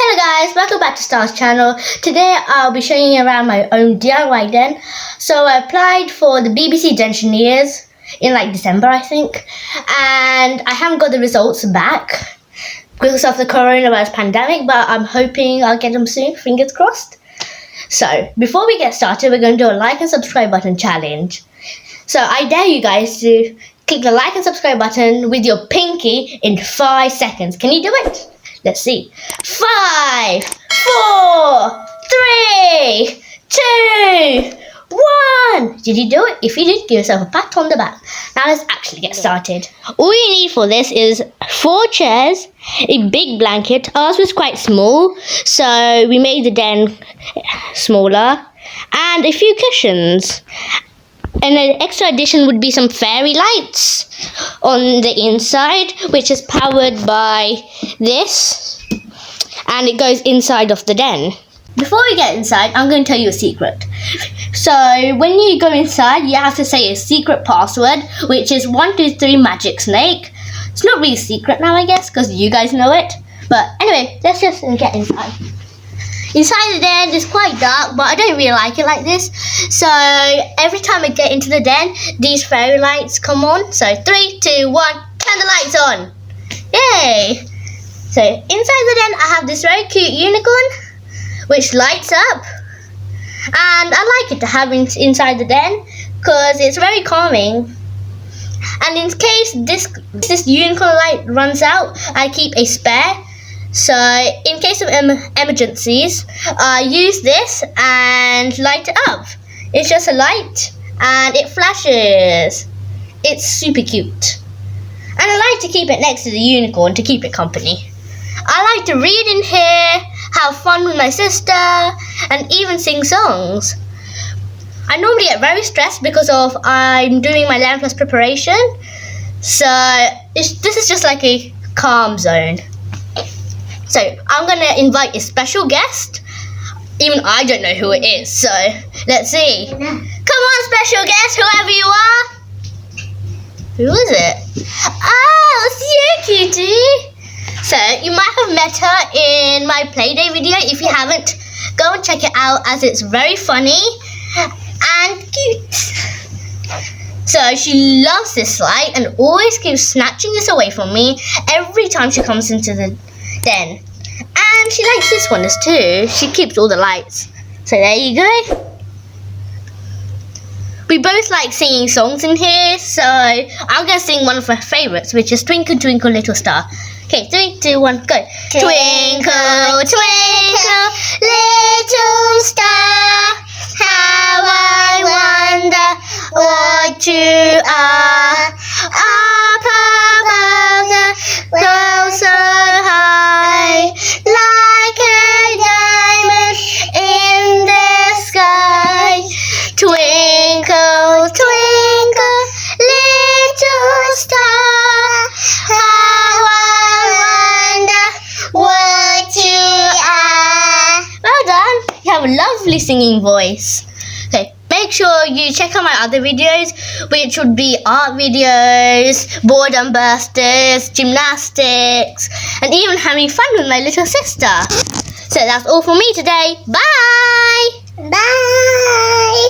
Hello guys, welcome back to Star's channel. Today I'll be showing you around my own DIY den. So I applied for the BBC Dengineers in like December I think, and I haven't got the results back because of the coronavirus pandemic, but I'm hoping I'll get them soon, fingers crossed. So before we get started, we're going to do a like and subscribe button challenge. So I dare you guys to click the like and subscribe button with your pinky in 5 seconds. Can you do it? Let's see. 5, 4, 3, 2, 1. Did you do it? If you did, give yourself a pat on the back. Now let's actually get started. All you need for this is 4 chairs, a big blanket. Ours was quite small, so we made the den smaller, and a few cushions. And an extra addition would be some fairy lights on the inside, which is powered by this, and it goes inside of the den. Before we get inside, I'm going to tell you a secret. So when you go inside, you have to say a secret password, which is 123 magic snake. It's not really secret now, I guess, because you guys know it. But anyway, let's just get inside. Inside the den is quite dark, but I don't really like it like this. So every time I get into the den, these fairy lights come on. So 3, 2, 1, turn the lights on. Yay! So inside the den, I have this very cute unicorn, which lights up. And I like it to have inside the den because it's very calming. And in case this unicorn light runs out, I keep a spare. So in case of emergencies, I use this and light it up. It's just a light and it flashes. It's super cute. And I like to keep it next to the unicorn to keep it company. I like to read in here, have fun with my sister, and even sing songs. I normally get very stressed because of I'm doing my Learn Plus preparation. So this is just like a calm zone. So I'm going to invite a special guest. Even I don't know who it is, so let's see. Come on, special guest, whoever you are. Who is it? Oh, it's you, cutie. So you might have met her in my Playday video. If you haven't, go and check it out as it's very funny and cute. So she loves this light and always keeps snatching this away from me every time she comes into the den. And she likes this one too. She keeps all the lights. So there you go. We both like singing songs in here, so I'm going to sing one of my favourites, which is Twinkle Twinkle Little Star. Okay, 3, 2, 1, go. Twinkle, twinkle, little star, how I wonder what you are. Up above the world so high, like a diamond in the sky. Twinkle, twinkle, little star, how I wonder what you are. Well done. You have a lovely singing voice. Okay, make sure you check out my other videos, which would be art videos, boredom busters, gymnastics, and even having fun with my little sister. So that's all for me today. Bye! Bye!